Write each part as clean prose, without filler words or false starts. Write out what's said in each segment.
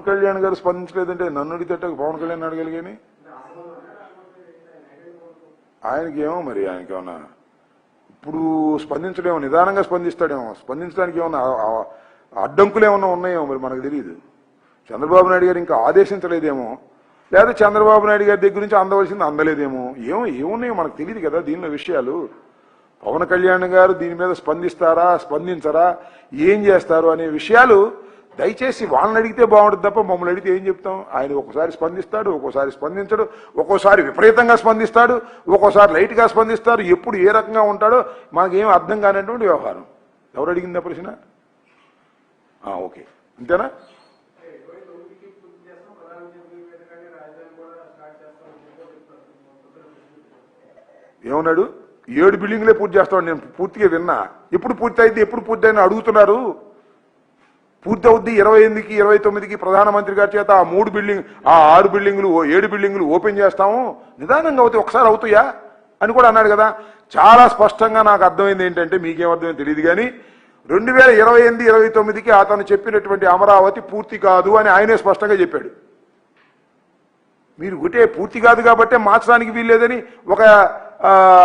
కళ్యాణ్ గారు స్పందించలేదంటే నన్ను అడిగితే పవన్ కళ్యాణ్ అడగాలి కానీ ఆయనకి ఏమో మరి ఆయనకి ఏమన్నా ఇప్పుడు స్పందించడేమో నిదానంగా స్పందిస్తాడేమో స్పందించడానికి ఏమన్నా అడ్డంకులు ఏమన్నా ఉన్నాయేమో మరి మనకు తెలియదు. చంద్రబాబు నాయుడు గారు ఇంకా ఆదేశించలేదేమో లేదా చంద్రబాబు నాయుడు గారి దగ్గర నుంచి అందవలసింది అందలేదేమో ఏమున్నాయో మనకు తెలియదు కదా దీనిలో విషయాలు. పవన్ కళ్యాణ్ గారు దీని మీద స్పందిస్తారా స్పందించరా ఏం చేస్తారు అనే విషయాలు దయచేసి వాళ్ళని అడిగితే బాగుంటుంది తప్ప మమ్మల్ని అడిగితే ఏం చెప్తాం. ఆయన ఒక్కోసారి స్పందిస్తాడు ఒక్కోసారి స్పందించడు ఒక్కోసారి విపరీతంగా స్పందిస్తాడు ఒక్కోసారి లైట్గా స్పందిస్తాడు ఎప్పుడు ఏ రకంగా ఉంటాడో మాకేం అర్థం కానటువంటి వ్యవహారం. ఎవరు అడిగిందా ప్రశ్న? ఓకే అంతేనా? ఏమన్నాడు? 7 బిల్డింగ్లే పూర్తి చేస్తామని నేను పూర్తిగా విన్నా. ఎప్పుడు పూర్తి అయింది ఎప్పుడు పూర్తి అయినా అడుగుతున్నారు. పూర్తి అవుద్ది 28కి 29కి ప్రధానమంత్రి గారి చేత ఆ 6 బిల్డింగులు 7 బిల్డింగులు ఓపెన్ చేస్తాము నిదానంగా అవుతాయి ఒకసారి అవుతాయా అని కూడా అన్నాడు కదా. చాలా స్పష్టంగా నాకు అర్థమైంది ఏంటంటే మీకేమర్థమైంది తెలియదు కానీ 2028, 29కి అతను చెప్పినటువంటి అమరావతి పూర్తి కాదు అని ఆయనే స్పష్టంగా చెప్పాడు. మీరు ఒకటే పూర్తి కాదు కాబట్టి మార్చడానికి వీల్లేదని ఒక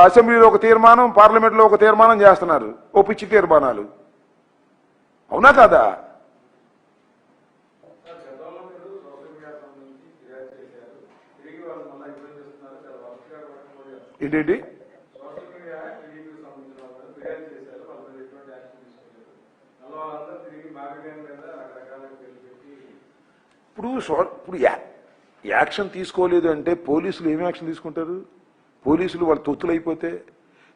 అసెంబ్లీలో ఒక తీర్మానం పార్లమెంట్లో ఒక తీర్మానం చేస్తున్నారు. ఓ పిచ్చి తీర్మానాలు అవునా కాదా? ఏంటండి ఇప్పుడు యాక్షన్ తీసుకోలేదు అంటే పోలీసులు ఏమి యాక్షన్ తీసుకుంటారు? పోలీసులు వాళ్ళు తొత్తులు అయిపోతే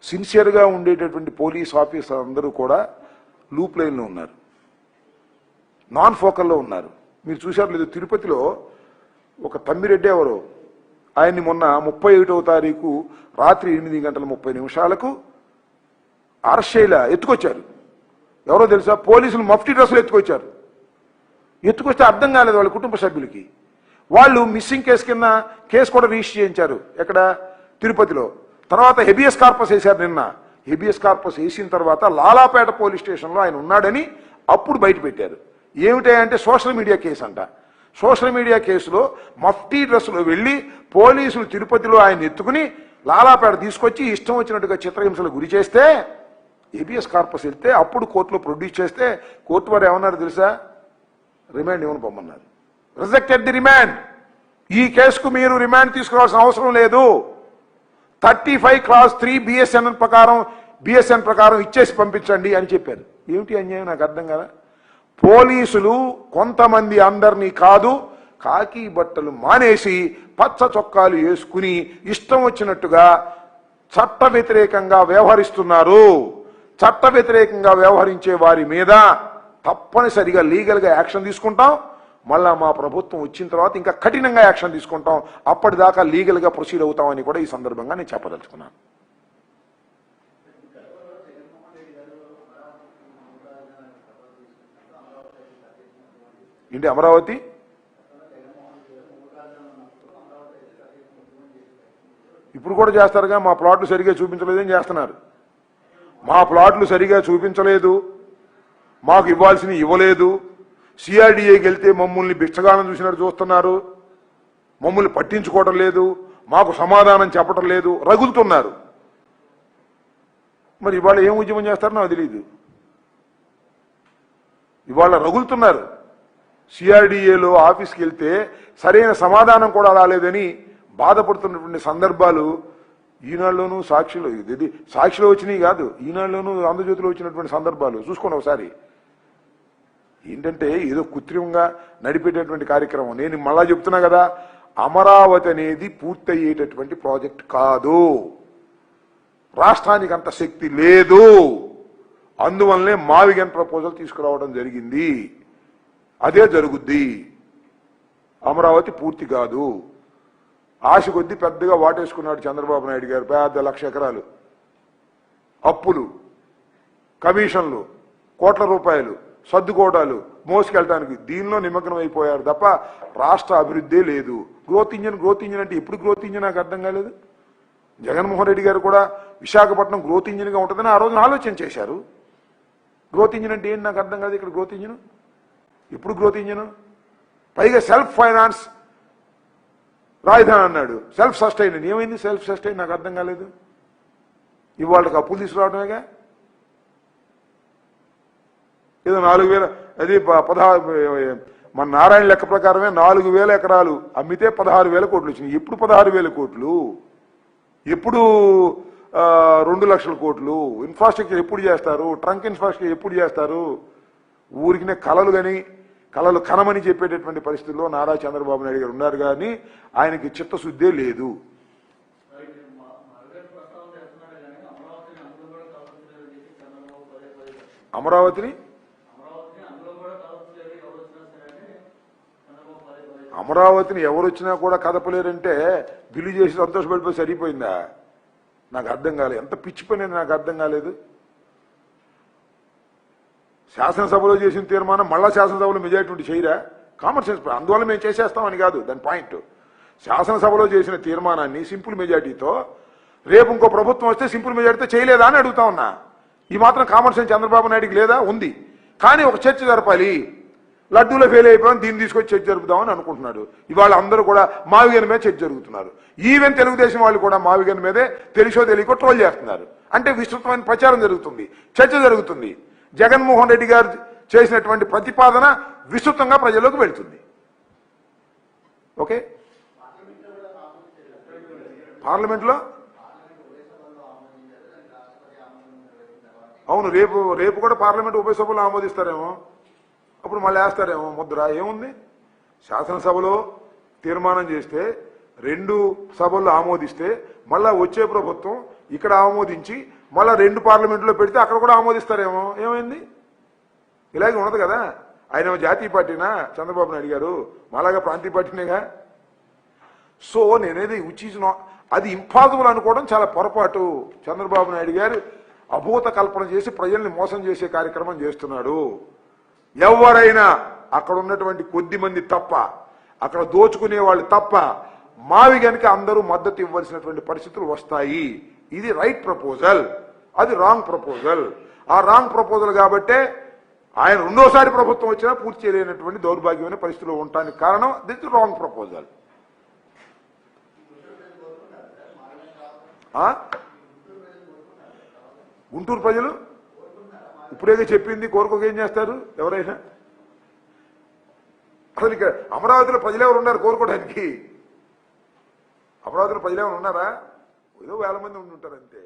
సిన్సియర్గా ఉండేటటువంటి పోలీస్ ఆఫీసర్ అందరూ కూడా లూప్ లైన్లో ఉన్నారు, నాన్ ఫోకల్లో ఉన్నారు. మీరు చూశారు లేదు తిరుపతిలో ఒక తమ్మిరెడ్డి ఎవరు ఆయన్ని మొన్న 31వ తారీఖు రాత్రి 8:30 అరెస్ట్ చేయలే ఎత్తుకొచ్చారు. ఎవరో తెలుసా? పోలీసులు మఫ్టీ డ్రెస్సులు ఎత్తుకొచ్చారు. ఎత్తుకొస్తే అర్థం కాలేదు వాళ్ళ కుటుంబ సభ్యులకి. వాళ్ళు మిస్సింగ్ కేసు కింద కేసు కూడా రిజిస్టర్ చేయించారు ఎక్కడ తిరుపతిలో. తర్వాత హెబియస్ కార్పస్ వేశారు. నిన్న హెబియస్ కార్పస్ వేసిన తర్వాత లాలాపేట పోలీస్ స్టేషన్లో ఆయన ఉన్నాడని అప్పుడు బయట పెట్టారు. ఏమిటంటే సోషల్ మీడియా కేసు అంట. సోషల్ మీడియా కేసులో మఫ్టీ డ్రెస్సులో వెళ్ళి పోలీసులు తిరుపతిలో ఆయన ఎత్తుకుని లాలాపేట తీసుకొచ్చి ఇష్టం వచ్చినట్టుగా చిత్రహింసలు గురి చేస్తే హెబియస్ కార్పస్ వెళ్తే అప్పుడు కోర్టులో ప్రొడ్యూస్ చేస్తే కోర్టు వారు ఏమన్నారు తెలుసా? రిమాండ్ ఇవ్వని పొమ్మన్నారు. Rejected the remand. ఈ కేసుకు మీరు రిమాండ్ తీసుకోవాల్సిన అవసరం లేదు. 35(3) బిఎస్ఎన్ ప్రకారం ఇచ్చేసి పంపించండి అని చెప్పారు. ఏమిటి అన్యాయం నాకు అర్థం కదా. పోలీసులు కొంతమంది అందరినీ కాదు కాకి బట్టలు మానేసి పచ్చ చొక్కాలు వేసుకుని ఇష్టం వచ్చినట్టుగా చట్ట వ్యతిరేకంగా వ్యవహరిస్తున్నారు. చట్ట వ్యతిరేకంగా వ్యవహరించే వారి మీద తప్పనిసరిగా లీగల్గా యాక్షన్ తీసుకుంటాం. మళ్ళా మా ప్రభుత్వం వచ్చిన తర్వాత ఇంకా కఠినంగా యాక్షన్ తీసుకుంటాం. అప్పటిదాకా లీగల్గా ప్రొసీడ్ అవుతామని కూడా ఈ సందర్భంగా నేను చెప్పదలుచుకున్నాను. ఏంటి అమరావతి? ఇప్పుడు కూడా చేస్తారుగా. మా ప్లాట్లు సరిగా చూపించలేదని చేస్తున్నారు. మా ప్లాట్లు సరిగా చూపించలేదు, మాకు ఇవ్వాల్సినవి ఇవ్వలేదు. సిఆర్డీఏకి వెళ్తే మమ్మల్ని బిచ్చగానం చూసినట్టు చూస్తున్నారు, మమ్మల్ని పట్టించుకోవడం లేదు, మాకు సమాధానం చెప్పడం లేదు, రగులుతున్నారు. మరి ఇవాళ ఏం ఉద్యమం చేస్తారో నాకు తెలియదు. ఇవాళ రగులుతున్నారు. సిఆర్డీఏలో ఆఫీస్కి వెళ్తే సరైన సమాధానం కూడా రాలేదని బాధపడుతున్నటువంటి సందర్భాలు ఈనాడులోనూ సాక్షిలో, ఇది సాక్షిలో వచ్చినాయి కాదు, ఈనాడులోనూ ఆంధ్రజ్యోతిలో వచ్చినటువంటి సందర్భాలు చూసుకోండి ఒకసారి. ఏంటంటే ఏదో కృత్రిమంగా నడిపేటటువంటి కార్యక్రమం. నేను మళ్ళా చెప్తున్నా కదా, అమరావతి అనేది పూర్తయ్యేటటువంటి ప్రాజెక్ట్ కాదు. రాష్ట్రానికి అంత శక్తి లేదు. అందువల్లనే మావిగన్ ప్రపోజల్ తీసుకురావడం జరిగింది. అదే జరుగుద్ది. అమరావతి పూర్తి కాదు. ఆశ కొద్దీ పెద్దగా వాటేసుకున్నాడు చంద్రబాబు నాయుడు గారు. పెద్ద 1,00,000 ఎకరాలు అప్పులు, కమిషన్లు, కోట్ల రూపాయలు సర్దుకోవడాలు మోసుకెళ్ళడానికి దీనిలో నిమగ్నం అయిపోయారు తప్ప రాష్ట్ర అభివృద్ధి లేదు. గ్రోత్ ఇంజిన్ అంటే ఎప్పుడు గ్రోత్ ఇంజిన్ నాకు అర్థం కాలేదు. జగన్మోహన్ రెడ్డి గారు కూడా విశాఖపట్నం గ్రోత్ ఇంజిన్గా ఉంటుందని ఆ రోజున ఆలోచన చేశారు. గ్రోత్ ఇంజిన్ అంటే ఏంటి నాకు అర్థం కాదు. ఇక్కడ గ్రోత్ ఇంజిన్ ఎప్పుడు గ్రోత్ ఇంజిన్? పైగా సెల్ఫ్ ఫైనాన్స్ రాజధాని అన్నాడు. సెల్ఫ్ సస్టైన్ అని ఏమైంది? సెల్ఫ్ సస్టైన్ నాకు అర్థం కాలేదు. ఇవాళకి అప్పులు తీసుకురావడమేగా. ఏదో 4,000 అది 16 మన నారాయణ లెక్క ప్రకారమే 4,000 ఎకరాలు అమ్మితే 16,000 కోట్లు వచ్చినాయి. ఎప్పుడు 16,000 కోట్లు? ఎప్పుడు 2 లక్షల కోట్లు? ఇన్ఫ్రాస్ట్రక్చర్ ఎప్పుడు చేస్తారు? ట్రంక్ ఇన్ఫ్రాస్ట్రక్చర్ ఎప్పుడు చేస్తారు? ఊరికినే కలలు కనమని చెప్పేటటువంటి పరిస్థితుల్లో నారా చంద్రబాబు నాయుడు గారు ఉన్నారు. కానీ ఆయనకి చిత్తశుద్ధే లేదు. అమరావతిని ఎవరు వచ్చినా కూడా కదపలేరంటే బిల్లు చేసి సంతోషపడిపోయి సరిపోయిందా? నాకు అర్థం కాలేదు. ఎంత పిచ్చి పని నాకు అర్థం కాలేదు. శాసనసభలో చేసిన తీర్మానం మళ్ళా శాసనసభలో మెజారిటీ ఉంటే చేయరా? Common sense. అందువల్ల మేము చేసేస్తామని కాదు దాని పాయింట్. శాసనసభలో చేసిన తీర్మానాన్ని సింపుల్ మెజారిటీతో రేపు ఇంకో ప్రభుత్వం వస్తే సింపుల్ మెజారిటీతో చేయలేదా అని అడుగుతా ఉన్నా. ఈ మాత్రం కామన్ సెన్స్ చంద్రబాబు నాయుడికి లేదా? ఉంది. కానీ ఒక చర్చ జరపాలి. లడ్డూలో ఫెయిల్ అయిపోయాం, దీన్ని తీసుకొచ్చి చర్చ జరుపుదామని అనుకుంటున్నాడు. ఇవాళ అందరూ కూడా మావిగన్ మీద చర్చ జరుగుతున్నారు. ఈవెన్ తెలుగుదేశం వాళ్ళు కూడా మావిగన్ మీదే తెలుసో తెలియకో ట్రోల్ చేస్తున్నారు. అంటే విస్తృతమైన ప్రచారం జరుగుతుంది, చర్చ జరుగుతుంది. జగన్మోహన్ రెడ్డి గారు చేసినటువంటి ప్రతిపాదన విస్తృతంగా ప్రజల్లోకి వెళ్తుంది. ఓకే, పార్లమెంట్లో అవును, రేపు కూడా పార్లమెంట్ ఉభయ సభలు ఆమోదిస్తారేమో. అప్పుడు మళ్ళీ వేస్తారేమో ముద్ర. ఏముంది? శాసనసభలో తీర్మానం చేస్తే 2 సభల్లో ఆమోదిస్తే మళ్ళా వచ్చే ప్రభుత్వం ఇక్కడ ఆమోదించి మళ్ళా 2 పార్లమెంట్లో పెడితే అక్కడ కూడా ఆమోదిస్తారేమో. ఏమైంది? ఇలాగే ఉండదు కదా. ఆయన జాతీయ పార్టీనా చంద్రబాబు నాయుడు గారు? మాలాగా ప్రాంతీయ పార్టీనేగా. సో నేనేది అది ఇంపాసిబుల్ అనుకోవడం చాలా పొరపాటు. చంద్రబాబు నాయుడు గారు అభూత కల్పన చేసి ప్రజల్ని మోసం చేసే కార్యక్రమం చేస్తున్నాడు. ఎవరైనా అక్కడ ఉన్నటువంటి కొద్ది మంది తప్ప, అక్కడ దోచుకునే వాళ్ళు తప్ప మావిగన్కి అందరూ మద్దతు ఇవ్వాల్సినటువంటి పరిస్థితులు వస్తాయి. ఇది రైట్ ప్రపోజల్, అది రాంగ్ ప్రపోజల్. ఆ రాంగ్ ప్రపోజల్ కాబట్టే ఆయన రెండోసారి ప్రభుత్వం వచ్చినా పూర్తి చేయలేనటువంటి దౌర్భాగ్యమైన పరిస్థితుల్లో ఉండటానికి కారణం దిస్ రాంగ్ ప్రపోజల్. గుంటూరు ప్రజలు ఇప్పుడేగా చెప్పింది, కోరుకోక ఏం చేస్తారు ఎవరైనా? అసలు ఇక్కడ అమరావతిలో ప్రజలు ఎవరు ఉన్నారు కోరుకోవడానికి? అమరావతిలో ప్రజలు ఎవరు ఉన్నారా? ఏదో 1000 మంది ఉండి ఉంటారు అంతే.